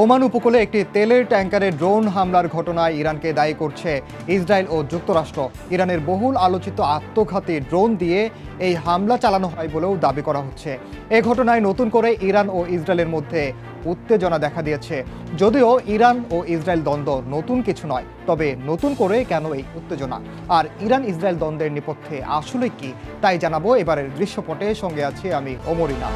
Oman উপকূলে একটি তেলের ট্যাঙ্কারে ড্রোন হামলার ঘটনায় ইরানকে দায়ী করছে ইসরায়েল ও যুক্তরাষ্ট্র। ইরানের বহুল আলোচিত আত্মঘাতী ড্রোন দিয়ে এই হামলা চালানো হয় বলেও দাবি করা হচ্ছে। এ ঘটনায় নতুন করে ইরান ও ইসরায়েলের মধ্যে উত্তেজনা দেখা দিয়েছে। যদিও ইরান ও ইসরায়েল দ্বন্দ্ব নতুন কিছু নয়, তবে নতুন করে কেন এই উত্তেজনা আর ইরান ইসরায়েল দ্বন্দ্বের নেপথ্যে আসলে কি, তাই জানাবো এবারের দৃশ্যপটে। সঙ্গে আছি আমি অমরিনা।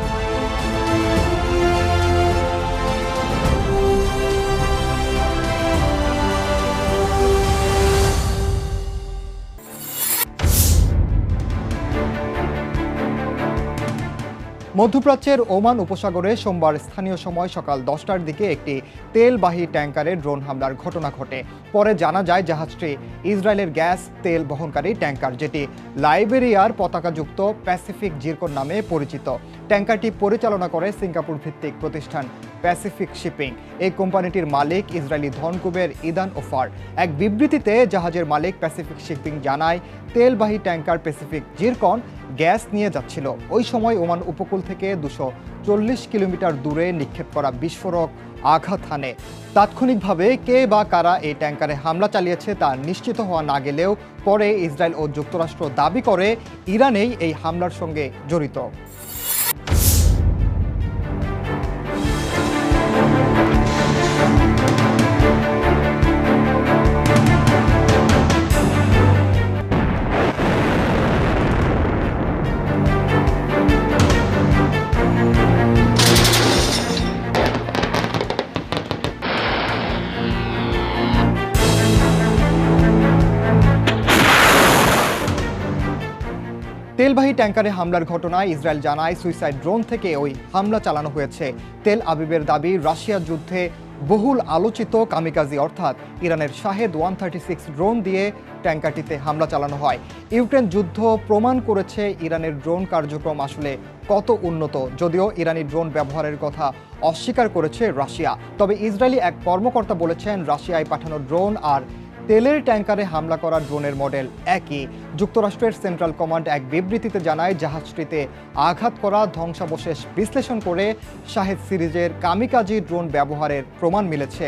মধ্যপ্রাচ্যের ওমান উপসাগরে সোমবার স্থানীয় সময় সকাল 10টার দিকে একটি তেলবাহী ট্যাঙ্কারে ড্রোন হামলার ঘটনা ঘটে। পরে জানা যায় জাহাজটি ইসরায়েলের গ্যাস তেল বহনকারী ট্যাঙ্কার, যেটি লাইবেরিয়ার পতাকাযুক্ত প্যাসিফিক জিরকন নামে পরিচিত। ট্যাঙ্কারটি পরিচালনা করে সিঙ্গাপুর ভিত্তিক প্রতিষ্ঠান প্যাসিফিক শিপিং। এই কোম্পানিটির মালিক ইসরায়েলি ধনকুবের ইদান ওফার। এক বিবৃতিতে জাহাজের মালিক প্যাসিফিক শিপিং জানায়, তেলবাহী ট্যাঙ্কার প্যাসিফিক জিরকন গ্যাস নিয়ে যাচ্ছিল। ওই সময় ওমান উপকূল থেকে 240 কিলোমিটার দূরে নিক্ষেপ করা বিস্ফোরক আঘাত হানে। তাৎক্ষণিকভাবে কে বা কারা এই ট্যাঙ্কারে হামলা চালিয়েছে তা নিশ্চিত হওয়া না গেলেও পরে ইসরায়েল ও যুক্তরাষ্ট্র দাবি করে ইরানেই এই হামলার সঙ্গে জড়িত। তেলবাহী ট্যাঙ্কারে হামলার ঘটনায় ইসরায়েল জানায় সুইসাইড ড্রোন থেকে ওই হামলা চালানো হয়েছে। তেল আবিবের দাবি, রাশিয়ার যুদ্ধে বহুল আলোচিত কামিকাজি অর্থাৎ ইরানের শাহেদ 136 ড্রোন দিয়ে ট্যাঙ্কারটিতে হামলা চালানো হয়। ইউক্রেন যুদ্ধ প্রমাণ করেছে ইরানের ড্রোন কার্যক্রম আসলে কত উন্নত। যদিও ইরানি ড্রোন ব্যবহারের কথা অস্বীকার করেছে রাশিয়া, তবে ইসরায়েলি এক কর্মকর্তা বলেছেন রাশিয়ায় পাঠানো ড্রোন আর তেলের ট্যাঙ্কারে হামলা করা ড্রোনের মডেল একই। যুক্তরাষ্ট্রের সেন্ট্রাল কমান্ড এক বিবৃতিতে জানায়, জাহাজটিতে আঘাত করা ধ্বংসাবশেষ বিশ্লেষণ করে শাহেদ সিরিজের কামিকাজি ড্রোন ব্যবহারের প্রমাণ মিলেছে।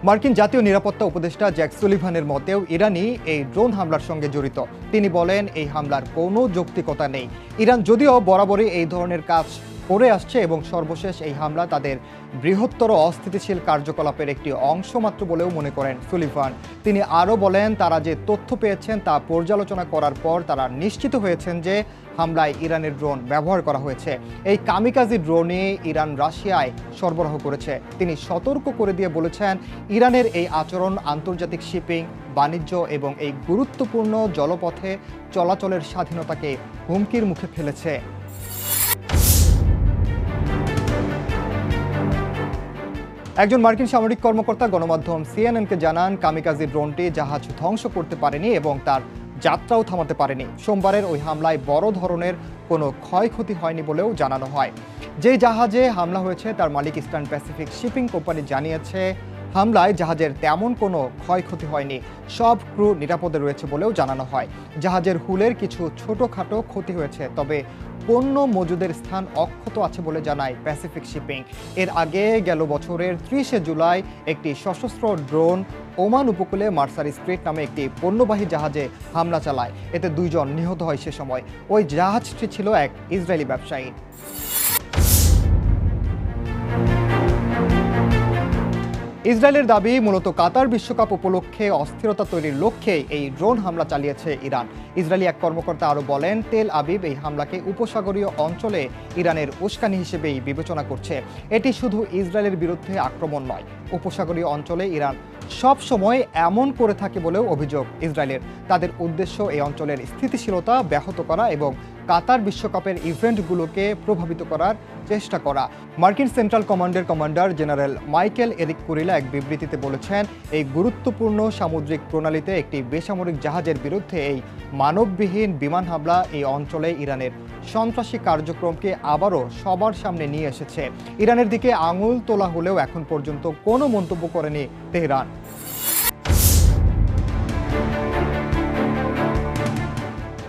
মার্কিন জাতীয় নিরাপত্তা উপদেষ্টা জ্যাক সুলিভানের মতেও ইরানি এই ড্রোন হামলার সঙ্গে জড়িত। তিনি বলেন, এই হামলার কোনো যৌক্তিকতা নেই। ইরান যদিও বরাবরই এই ধরনের কাজ করে আসছে এবং সর্বশেষ এই হামলা তাদের বৃহত্তর অস্থিতিশীল কার্যকলাপের একটি অংশ মাত্র বলেও মনে করেন সুলিভান। তিনি আরও বলেন, তারা যে তথ্য পেয়েছেন তা পর্যালোচনা করার পর তারা নিশ্চিত হয়েছেন যে হামলায় ইরানের ড্রোন ব্যবহার করা হয়েছে। এই কামিকাজি ড্রোনে ইরান রাশিয়ায় সরবরাহ করেছে। তিনি সতর্ক করে দিয়ে বলেছেন, ইরানের এই আচরণ আন্তর্জাতিক শিপিং, বাণিজ্য এবং এই গুরুত্বপূর্ণ জলপথে চলাচলের স্বাধীনতাকে হুমকির মুখে ফেলেছে। একজন মার্কিন সামরিক কর্মকর্তা গণমাধ্যম সিএনএনকে জানান, কামিকাজি ড্রোনটি জাহাজ ধ্বংস করতে পারেনি এবং তার যাত্রাও থামাতে পারেনি। সোমবারের ওই হামলায় বড় ধরনের কোনো ক্ষয়ক্ষতি হয়নি বলেও জানানো হয়। যে জাহাজে হামলা হয়েছে তার মালিক ইস্টার্ন প্যাসিফিক শিপিং কোম্পানি জানিয়েছে, হামলায় জাহাজের তেমন কোনো ক্ষয়ক্ষতি হয়নি, সব ক্রু নিরাপদে রয়েছে বলেও জানানো হয়। জাহাজের হুলের কিছু ছোটোখাটো ক্ষতি হয়েছে, তবে পণ্য মজুদের স্থান অক্ষত আছে বলে জানায় প্যাসিফিক শিপিং। এর আগে গেল বছরের 30শে জুলাই একটি সশস্ত্র ড্রোন ওমান উপকূলে মার্সারি স্ট্রিট নামে একটি পণ্যবাহী জাহাজে হামলা চালায়। এতে 2 জন নিহত হয়। সে সময় ওই জাহাজটি ছিল এক ইসরায়েলি ব্যবসায়ী। ইসরায়েলের দাবি, মূলত কাতার বিশ্বকাপ উপলক্ষে অস্থিরতা তৈরির লক্ষ্যে এই ড্রোন হামলা চালিয়েছে ইরান। ইসরায়েলি এক কর্মকর্তা আরও বলেন, তেল আবিব এই হামলাকে উপসাগরীয় অঞ্চলে ইরানের উস্কানি হিসেবেই বিবেচনা করছে। এটি শুধু ইসরায়েলের বিরুদ্ধে আক্রমণ নয়, উপসাগরীয় অঞ্চলে ইরান সব সময় এমন করে থাকে বলেও অভিযোগ ইসরায়েলের। তাদের উদ্দেশ্য এই অঞ্চলের স্থিতিশীলতা ব্যাহত করা এবং কাতার বিশ্বকাপের ইভেন্টগুলোকে প্রভাবিত করার চেষ্টা করা। মার্কিন সেন্ট্রাল কমান্ডের কমান্ডার জেনারেল মাইকেল এরিক কুরিলা এক বিবৃতিতে বলেছেন, এই গুরুত্বপূর্ণ সামুদ্রিক প্রণালীতে একটি বেসামরিক জাহাজের বিরুদ্ধে এই মানববিহীন বিমান হামলা এই অঞ্চলে ইরানের সন্ত্রাসী কার্যক্রমকে আবারও সবার সামনে নিয়ে এসেছে। ইরানের দিকে আঙুল তোলা হলেও এখন পর্যন্ত কোনো মন্তব্য করেনি তেহরান।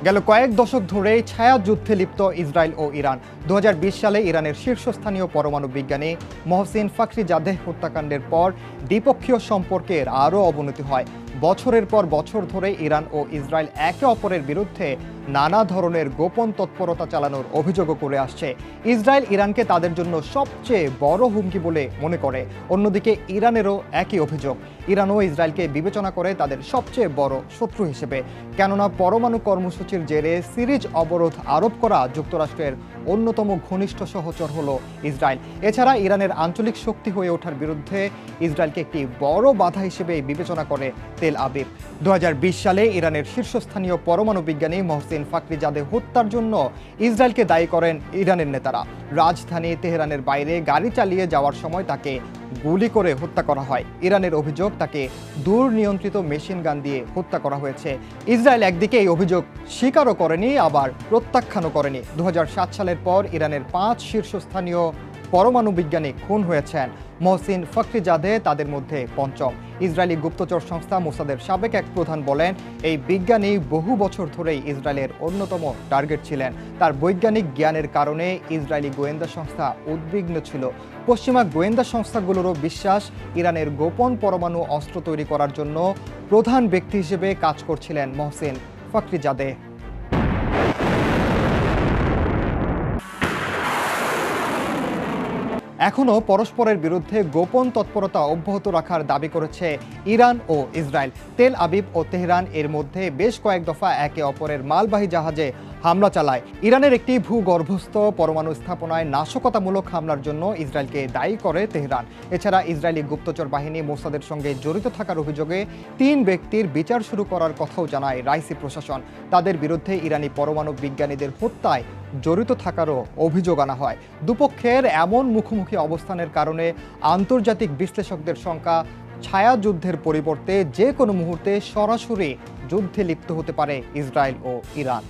গেল কয়েক দশক ধরে ছায়া যুদ্ধে লিপ্ত ইসরায়েল ও ইরান। 2020 সালে ইরানের শীর্ষস্থানীয় পরমাণু বিজ্ঞানী মহসিন ফাখরিজাদেহ হত্যাকাণ্ডের পর দ্বিপক্ষীয় সম্পর্কের আরও অবনতি হয়। বছরের পর বছর ধরে ইরান ও ইসরায়েল একে অপরের বিরুদ্ধে নানা ধরনের গোপন তৎপরতা চালানোর অভিযোগও করে আসছে। ইসরায়েল ইরানকে তাদের জন্য সবচেয়ে বড় হুমকি বলে মনে করে। অন্যদিকে ইরানেরও একই অভিযোগ। ইরানও ইসরায়েলকে বিবেচনা করে তাদের সবচেয়ে বড় শত্রু হিসেবে, কেননা পরমাণু কর্মসূচির জেরে সিরিজ অবরোধ আরোপ করা যুক্তরাষ্ট্রের অন্যতম ঘনিষ্ঠ সহচর হলো ইসরায়েল। এছাড়া ইরানের আঞ্চলিক শক্তি হয়ে ওঠার বিরুদ্ধে ইসরায়েলকে একটি বড় বাধা হিসেবে বিবেচনা করে তেল আবিব। 2020 সালে ইরানের শীর্ষস্থানীয় পরমাণু বিজ্ঞানী মহসিন ফাখরিজাদেহ হত্যার জন্য ইসরায়েলকে দায়ী করেন ইরানের নেতারা। রাজধানী তেহরানের বাইরে গাড়ি চালিয়ে যাওয়ার সময় তাকে গুলি করে হত্যা করা হয়। ইরানের অভিযোগ তাকে দূর নিয়ন্ত্রিত মেশিন গান দিয়ে হত্যা করা হয়েছে। ইসরায়েল একদিকে এই অভিযোগ স্বীকারও করেনি, আবার প্রত্যাখ্যানও করেনি। 2007 সালের পর ইরানের 5 শীর্ষস্থানীয় পরমাণু বিজ্ঞানী খুন হয়েছেন। মহসিন ফাখরিজাদেহ তাদের মধ্যে পঞ্চম। ইসরায়েলি গুপ্তচর সংস্থা মোসাদের সাবেক এক প্রধান বলেন, এই বিজ্ঞানী বহু বছর ধরেই ইসরায়েলের অন্যতম টার্গেট ছিলেন। তার বৈজ্ঞানিক জ্ঞানের কারণে ইসরায়েলি গোয়েন্দা সংস্থা উদ্বিগ্ন ছিল। পশ্চিমা গোয়েন্দা সংস্থাগুলোরও বিশ্বাস, ইরানের গোপন পরমাণু অস্ত্র তৈরি করার জন্য প্রধান ব্যক্তি হিসেবে কাজ করছিলেন মহসিন ফাখরিজাদেহ। এখনও পরস্পরের বিরুদ্ধে গোপন তৎপরতা অব্যাহত রাখার দাবি করেছে ইরান ও ইসরায়েল। তেল আবিব ও তেহরান এর মধ্যে বেশ কয়েক দফা একে অপরের মালবাহী জাহাজে হামলা চালায়। ইরানের একটি ভূগর্ভস্থ পরমাণু স্থাপনায় নাশকতামূলক হামলার জন্য ইসরায়েলকে দায়ী করে তেহরান। এছাড়া ইসরায়েলি গুপ্তচর বাহিনী মোসাদের সঙ্গে জড়িত থাকার অভিযোগে 3 ব্যক্তির বিচার শুরু করার কথাও জানায় রাইসি প্রশাসন। তাদের বিরুদ্ধে ইরানি পরমাণু বিজ্ঞানীদের হত্যায় জড়িত থাকারও অভিযোগ আনা হয়। দুপক্ষের এমন মুখোমুখি অবস্থানের কারণে আন্তর্জাতিক বিশ্লেষকদের সংখ্যা ছায়াযুদ্ধের পরিবর্তে যে কোনো মুহূর্তে সরাসরি যুদ্ধে লিপ্ত হতে পারে ইসরায়েল ও ইরান।